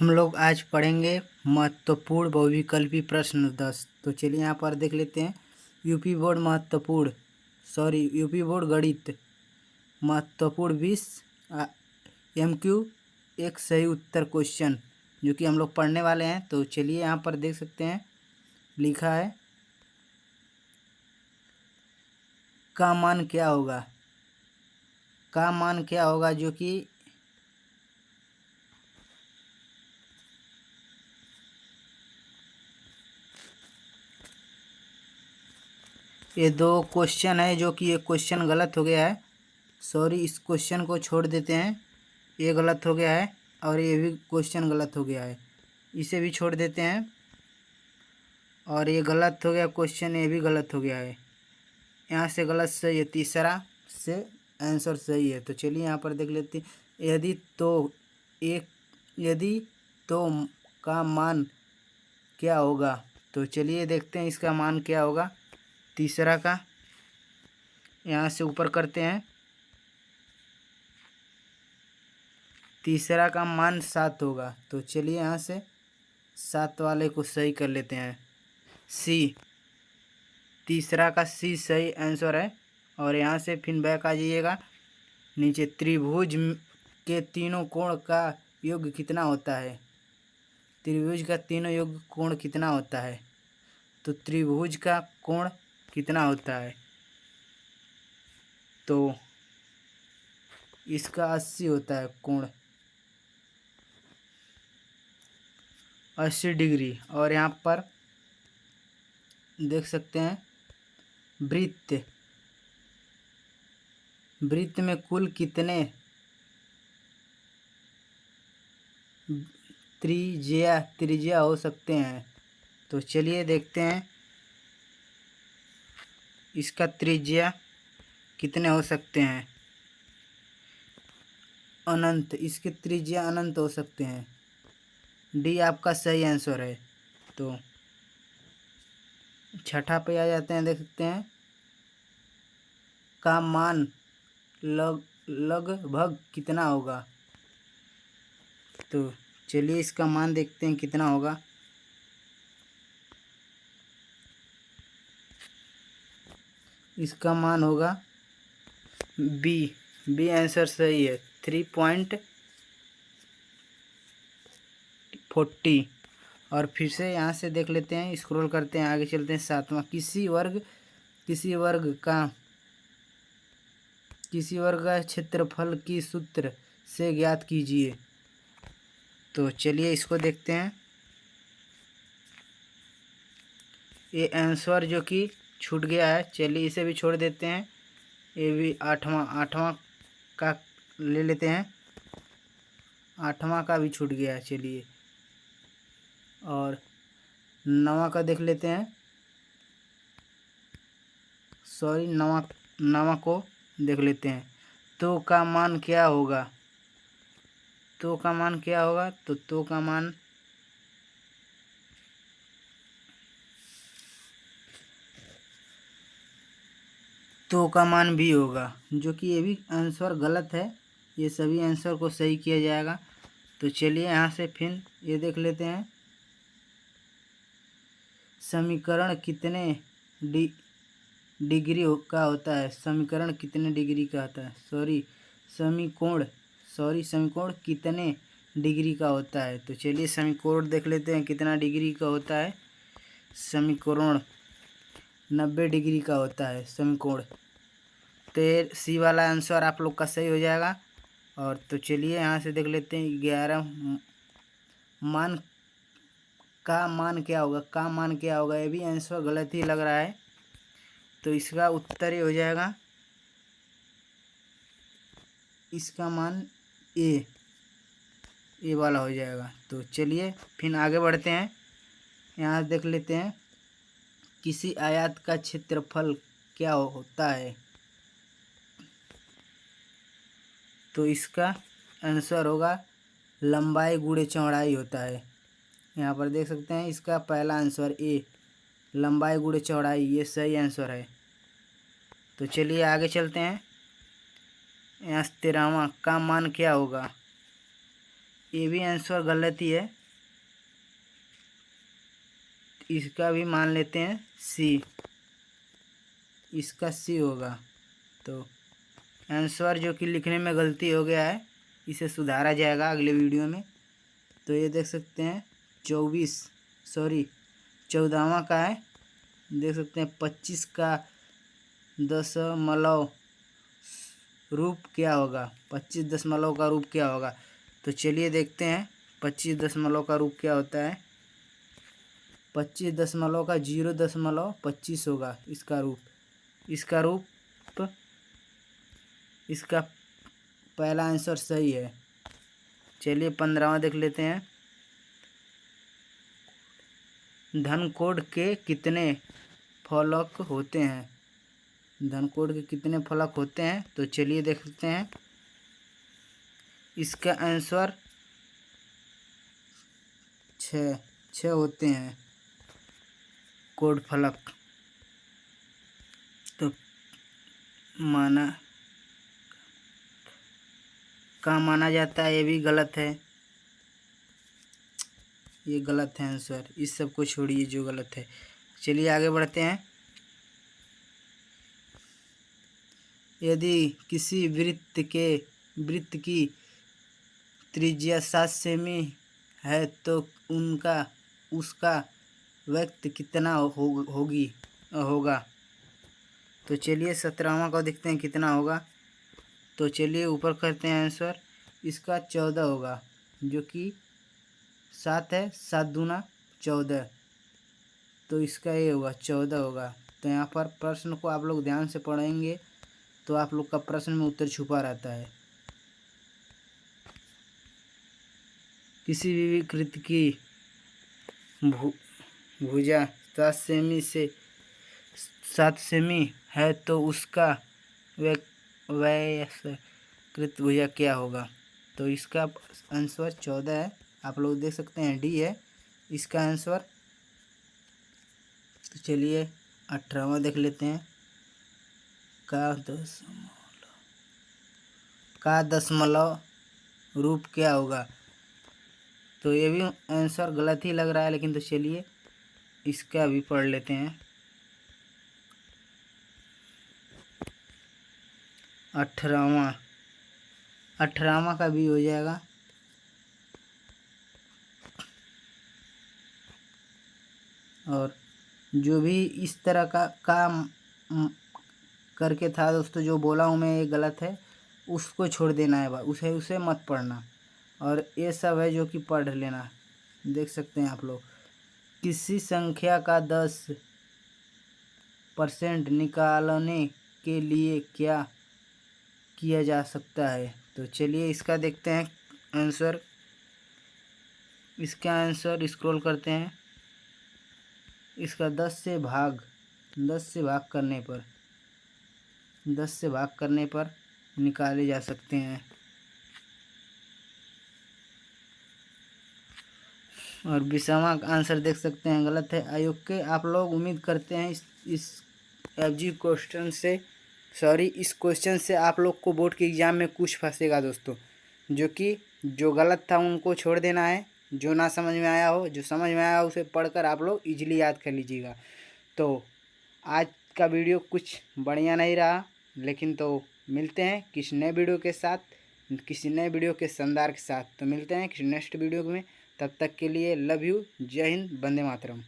हम लोग आज पढ़ेंगे महत्वपूर्ण बहुविकल्पी प्रश्न 10। तो चलिए यहाँ पर देख लेते हैं। यूपी बोर्ड यूपी बोर्ड गणित महत्वपूर्ण 20 MQ एक सही उत्तर क्वेश्चन जो कि हम लोग पढ़ने वाले हैं। तो चलिए यहाँ पर देख सकते हैं, लिखा है का मान क्या होगा। का मान क्या होगा जो कि ये दो क्वेश्चन है, जो कि ये क्वेश्चन गलत हो गया है। सॉरी, इस क्वेश्चन को छोड़ देते हैं, ये गलत हो गया है और ये भी क्वेश्चन गलत हो गया है, इसे भी छोड़ देते हैं। और ये गलत हो गया क्वेश्चन, ये भी गलत हो गया है। यहाँ से गलत सही है, तीसरा से आंसर सही है। तो चलिए यहाँ पर देख लेते हैं। यदि तो का मान क्या होगा। तो चलिए देखते हैं इसका मान क्या होगा। तीसरा का यहाँ से ऊपर करते हैं। तीसरा का मान 7 होगा। तो चलिए यहाँ से 7 वाले को सही कर लेते हैं। सी, तीसरा का सी सही आंसर है। और यहाँ से फिर बैक आ जाइएगा नीचे। त्रिभुज के तीनों कोण का योग कितना होता है। त्रिभुज का तीनों योग कोण कितना होता है। तो त्रिभुज का कोण कितना होता है, तो इसका 80 होता है कोण, 80 डिग्री। और यहाँ पर देख सकते हैं वृत्त में कुल कितने त्रिज्या हो सकते हैं। तो चलिए देखते हैं इसका त्रिज्या कितने हो सकते हैं। अनंत, इसके त्रिज्या अनंत हो सकते हैं। डी आपका सही आंसर है। तो छठा पे आ जाते हैं, देख सकते हैं का मान लगभग कितना होगा। तो चलिए इसका मान देखते हैं कितना होगा। इसका मान होगा बी आंसर सही है, 3.40। और फिर से यहाँ से देख लेते हैं, स्क्रॉल करते हैं, आगे चलते हैं। 7वां, किसी वर्ग का क्षेत्रफल की सूत्र से ज्ञात कीजिए। तो चलिए इसको देखते हैं। ये आंसर जो कि छूट गया है, चलिए इसे भी छोड़ देते हैं। ये भी आठवां का ले लेते हैं। 8वां का भी छूट गया है, चलिए। और 9वां का देख लेते हैं। सॉरी, 9वां को देख लेते हैं। तो का मान क्या होगा। तो का मान क्या होगा। तो का मान भी होगा, जो कि ये भी आंसर गलत है। ये सभी आंसर को सही किया जाएगा। तो चलिए यहाँ से फिर ये देख लेते हैं। समीकरण कितने डिग्री का होता है। समीकरण कितने डिग्री का होता है। समीकोण कितने डिग्री का होता है। तो चलिए समीकोण देख लेते हैं कितना डिग्री का होता है। समीकोण 90 डिग्री का होता है समीकोण। तो सी वाला आंसर आप लोग का सही हो जाएगा। और तो चलिए यहाँ से देख लेते हैं 11 का मान क्या होगा। ये भी आंसर गलत ही लग रहा है। तो इसका उत्तर ये हो जाएगा, इसका मान ए वाला हो जाएगा। तो चलिए फिर आगे बढ़ते हैं। यहाँ देख लेते हैं किसी आयत का क्षेत्रफल क्या होता है। तो इसका आंसर होगा लंबाई गुणे चौड़ाई होता है। यहाँ पर देख सकते हैं इसका पहला आंसर ए, लंबाई गुणे चौड़ाई, ये सही आंसर है। तो चलिए आगे चलते हैं। यहाँ 13वां का मान क्या होगा। ये भी आंसर गलत ही है, इसका भी मान लेते हैं सी, इसका सी होगा। तो आंसर जो कि लिखने में गलती हो गया है, इसे सुधारा जाएगा अगले वीडियो में। तो ये देख सकते हैं 14वां का है, देख सकते हैं 25 का दशमलव रूप क्या होगा, 25 दशमलव का रूप क्या होगा। तो चलिए देखते हैं 25 दशमलव का रूप क्या होता है। 25 दशमलव का 0.25 होगा इसका रूप। इसका पहला आंसर सही है। चलिए 15वां देख लेते हैं। धन कोड के कितने फलक होते हैं, धन कोड के कितने फलक होते हैं। तो चलिए देखते हैं। इसका आंसर 6 होते हैं कोड फलक। तो माना जाता है, ये भी गलत है, ये गलत है आंसर। इस सब को छोड़िए जो गलत है। चलिए आगे बढ़ते हैं। यदि किसी वृत्त की त्रिज्या 7 सेमी है तो उसका व्यास कितना होगा। तो चलिए 17वां को देखते हैं कितना होगा। तो चलिए ऊपर करते हैं आंसर। इसका 14 होगा, जो कि 7 है, 7 दूना 14, तो इसका ये होगा 14 होगा। तो यहाँ पर प्रश्न को आप लोग ध्यान से पढ़ेंगे तो आप लोग का प्रश्न में उत्तर छुपा रहता है। किसी भी विकृत की भुजा 7 सेमी है तो उसका वैयस्कृत भुजा क्या होगा। तो इसका आंसर 14 है, आप लोग देख सकते हैं डी है इसका आंसर। तो चलिए 18वां देख लेते हैं। का दशमलव रूप क्या होगा। तो ये भी आंसर गलत ही लग रहा है, लेकिन तो चलिए इसका भी पढ़ लेते हैं। 18वां का भी हो जाएगा। और जो भी इस तरह का काम करके था दोस्तों, जो बोला हूँ मैं ये गलत है, उसको छोड़ देना है, उसे मत पढ़ना। और ये सब है जो कि पढ़ लेना। देख सकते हैं आप लोग। किसी संख्या का 10% निकालने के लिए क्या किया जा सकता है। तो चलिए इसका देखते हैं आंसर। इसका आंसर स्क्रॉल करते हैं। इसका 10 से भाग करने पर निकाले जा सकते हैं। और 20वां आंसर देख सकते हैं गलत है। आयोग के आप लोग उम्मीद करते हैं इस क्वेश्चन से आप लोग को बोर्ड के एग्ज़ाम में कुछ फंसेगा दोस्तों। जो गलत था उनको छोड़ देना है, जो ना समझ में आया हो, जो समझ में आया उसे पढ़कर आप लोग इजीली याद कर लीजिएगा। तो आज का वीडियो कुछ बढ़िया नहीं रहा, लेकिन तो मिलते हैं किसी नए वीडियो के साथ, किसी नए वीडियो के शानदार के साथ। तो मिलते हैं किसी नेक्स्ट वीडियो में। तब तक के लिए लव यू, जय हिंद, वंदे मातरम।